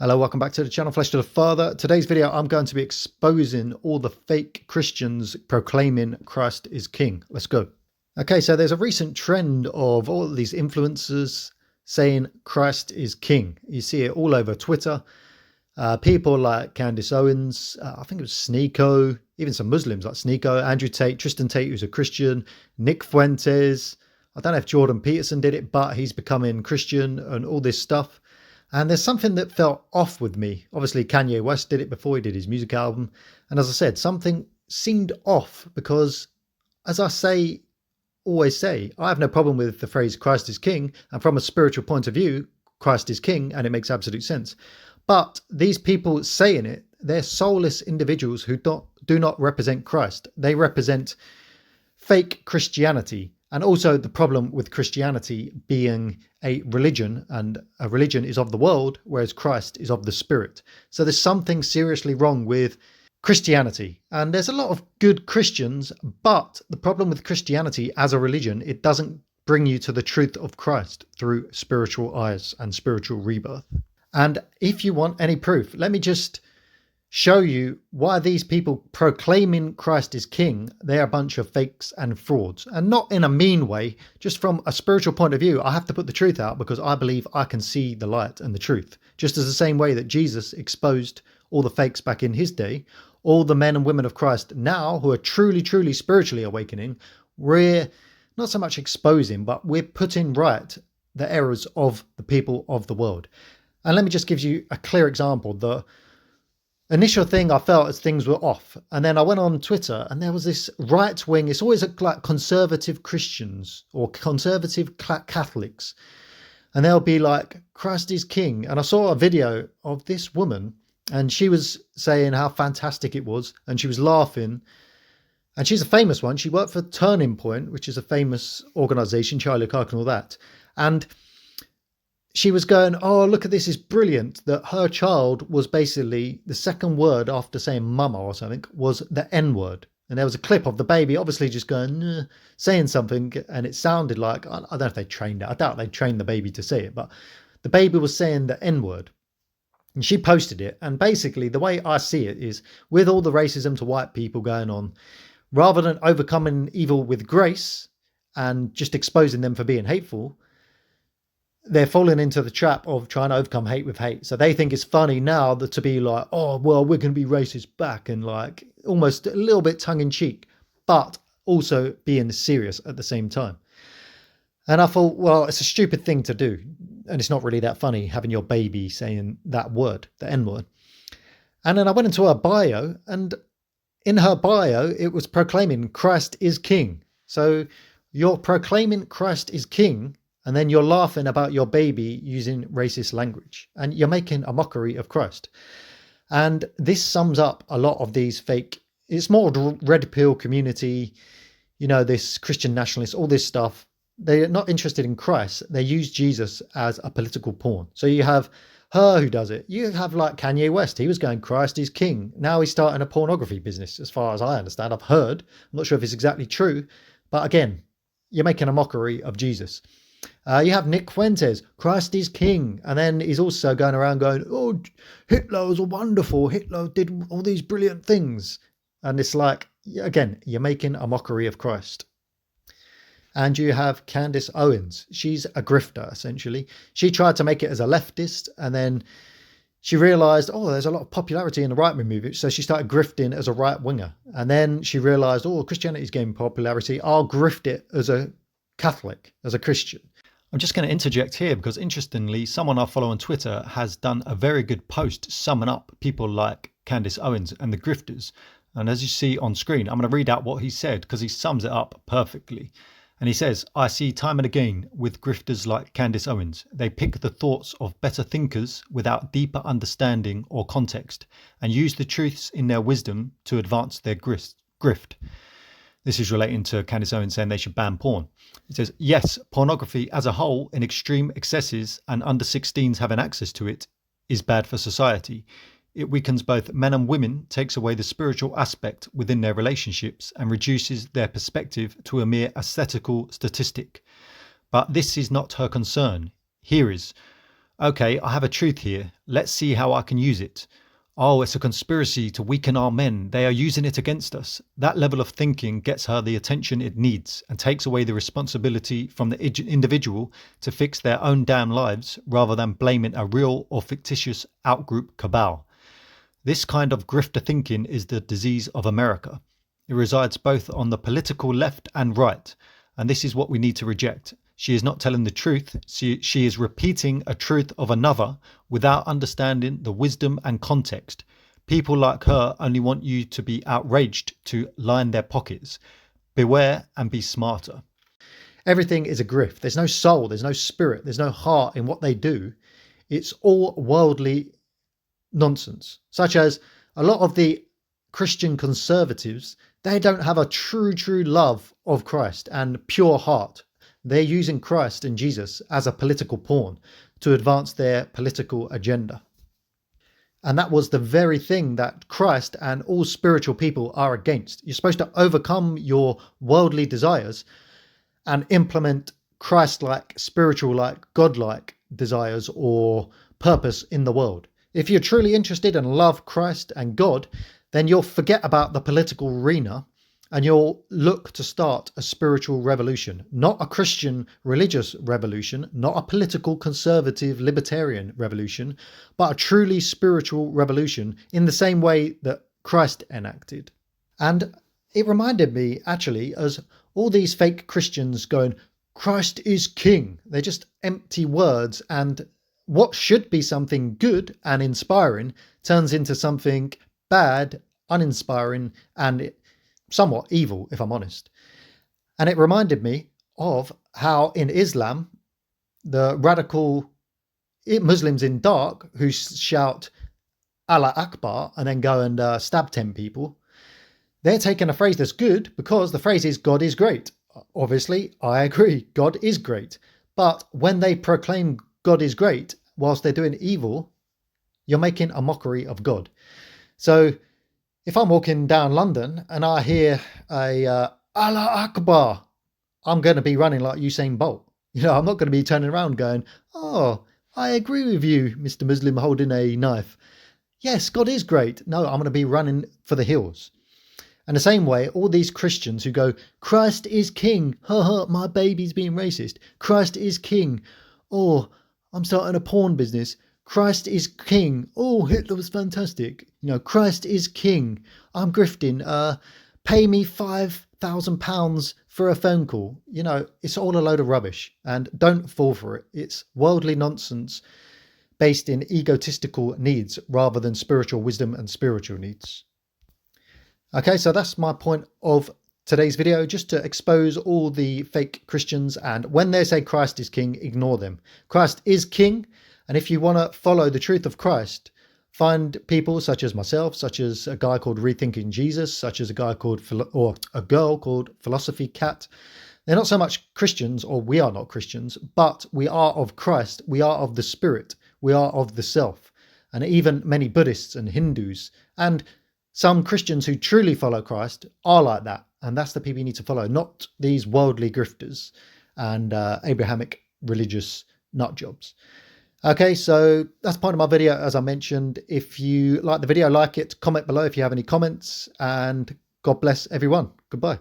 Hello, welcome back to the channel Flesh to the Father. Today's video, I'm going to be exposing all the fake Christians proclaiming Christ is King. Let's go. Okay, so there's a recent trend of all of these influencers saying Christ is King. You see it all over Twitter. People like Candace Owens, I think it was Sneeko, even some Muslims like Sneeko, Andrew Tate, Tristan Tate, who's a Christian, Nick Fuentes. I don't know if Jordan Peterson did it, but he's becoming Christian and all this stuff. And there's something that felt off with me. Obviously, Kanye West did it before he did his music album. And as I said, something seemed off because, as always say, I have no problem with the phrase Christ is King. And from a spiritual point of view, Christ is King, and it makes absolute sense. But these people saying it, they're soulless individuals who do not represent Christ. They represent fake Christianity. And also the problem with Christianity being a religion, and a religion is of the world, whereas Christ is of the spirit. So there's something seriously wrong with Christianity. And there's a lot of good Christians, but the problem with Christianity as a religion, it doesn't bring you to the truth of Christ through spiritual eyes and spiritual rebirth. And if you want any proof, let me just show you why these people proclaiming Christ is King, they're a bunch of fakes and frauds. And not in a mean way, just from a spiritual point of view, I have to put the truth out because I believe I can see the light and the truth. Just as the same way that Jesus exposed all the fakes back in his day, all the men and women of Christ now who are truly, truly spiritually awakening, we're not so much exposing, but we're putting right the errors of the people of the world. And let me just give you a clear example. The initial thing I felt as things were off, and then I went on Twitter and there was this right wing, it's always like conservative Christians or conservative Catholics, and they'll be like, Christ is King. And I saw a video of this woman and she was saying how fantastic it was, and she was laughing, and she's a famous one. She worked for Turning Point, which is a famous organization, Charlie Kirk and all that. And she was going, oh, look at this, is brilliant, that her child was basically the second word after saying mama or something was the N word. And there was a clip of the baby obviously just going, saying something, and it sounded like, I don't know if they trained it. I doubt they trained the baby to say it, but the baby was saying the N word. And she posted it. And basically the way I see it is, with all the racism to white people going on, rather than overcoming evil with grace and just exposing them for being hateful, they're falling into the trap of trying to overcome hate with hate. So they think it's funny now that to be like, oh, well, we're going to be racist back, and like almost a little bit tongue in cheek, but also being serious at the same time. And I thought, well, it's a stupid thing to do. And it's not really that funny having your baby saying that word, the N word. And then I went into her bio, and in her bio, it was proclaiming Christ is King. So you're proclaiming Christ is King, and then you're laughing about your baby using racist language, and you're making a mockery of Christ. And this sums up a lot of these fake, it's more red pill community, this Christian nationalists, all this stuff. They're not interested in Christ. They use Jesus as a political pawn. So you have her who does it. You have like Kanye West. He was going, Christ is King. Now he's starting a pornography business, as far as I understand. I've heard. I'm not sure if it's exactly true. But again, you're making a mockery of Jesus. You have Nick Fuentes, Christ is King. And then he's also going around going, oh, Hitler was wonderful. Hitler did all these brilliant things. And it's like, again, you're making a mockery of Christ. And you have Candace Owens. She's a grifter, essentially. She tried to make it as a leftist, and then she realized, oh, there's a lot of popularity in the right-wing movement. So she started grifting as a right-winger. And then she realized, oh, Christianity's gaining popularity. I'll grift it as a Catholic, as a Christian. I'm just going to interject here because, interestingly, someone I follow on Twitter has done a very good post summing up people like Candace Owens and the grifters. And as you see on screen, I'm going to read out what he said because he sums it up perfectly. And he says, I see time and again with grifters like Candace Owens. They pick the thoughts of better thinkers without deeper understanding or context and use the truths in their wisdom to advance their grift. This is relating to Candace Owens saying they should ban porn. It says, yes, pornography as a whole in extreme excesses and under 16s having access to it is bad for society. It weakens both men and women, takes away the spiritual aspect within their relationships and reduces their perspective to a mere aesthetical statistic. But this is not her concern. Here is, Okay, I have a truth here. Let's see how I can use it. Oh, it's a conspiracy to weaken our men. They are using it against us. That level of thinking gets her the attention it needs and takes away the responsibility from the individual to fix their own damn lives rather than blaming a real or fictitious outgroup cabal. This kind of grifter thinking is the disease of America. It resides both on the political left and right, and this is what we need to reject. She is not telling the truth. She is repeating a truth of another without understanding the wisdom and context. People like her only want you to be outraged to line their pockets. Beware and be smarter. Everything is a grift. There's no soul, there's no spirit, there's no heart in what they do. It's all worldly nonsense, such as a lot of the Christian conservatives. They don't have a true love of Christ and pure heart. They're using Christ and Jesus as a political pawn to advance their political agenda. And that was the very thing that Christ and all spiritual people are against. You're supposed to overcome your worldly desires and implement Christ-like, spiritual-like, God-like desires or purpose in the world. If you're truly interested and love Christ and God, then you'll forget about the political arena and you'll look to start a spiritual revolution, not a Christian religious revolution, not a political conservative libertarian revolution, but a truly spiritual revolution in the same way that Christ enacted. And it reminded me actually as all these fake Christians going, Christ is king. They're just empty words, and what should be something good and inspiring turns into something bad, uninspiring, and somewhat evil, if I'm honest. And it reminded me of how in Islam, the radical Muslims in dark who shout Allah Akbar and then go and stab 10 people, they're taking a phrase that's good because the phrase is God is great. Obviously, I agree, God is great. But when they proclaim God is great whilst they're doing evil, you're making a mockery of God. So if I'm walking down London and I hear a Allah Akbar, I'm going to be running like Usain Bolt. You know, I'm not going to be turning around going, oh, I agree with you, Mr. Muslim holding a knife. Yes, God is great. No, I'm going to be running for the hills. And the same way, all these Christians who go, Christ is king. Ha ha, my baby's being racist. Christ is king. Oh, I'm starting a porn business. Christ is king. Oh, Hitler was fantastic. You know, Christ is king. I'm grifting. Pay me £5,000 for a phone call. You know, it's all a load of rubbish, and don't fall for it. It's worldly nonsense based in egotistical needs rather than spiritual wisdom and spiritual needs. Okay, so that's my point of today's video, just to expose all the fake Christians. And when they say Christ is king, ignore them. Christ is king. And if you want to follow the truth of Christ, find people such as myself, such as a guy called Rethinking Jesus, such as a guy called, or a girl called Philosophy Cat. They're not so much Christians, or we are not Christians, but we are of Christ. We are of the Spirit. We are of the self. And even many Buddhists and Hindus and some Christians who truly follow Christ are like that. And that's the people you need to follow, not these worldly grifters and Abrahamic religious nut jobs. Okay, so that's part of my video, as I mentioned. If you like the video, like it, comment below if you have any comments, and God bless everyone. Goodbye.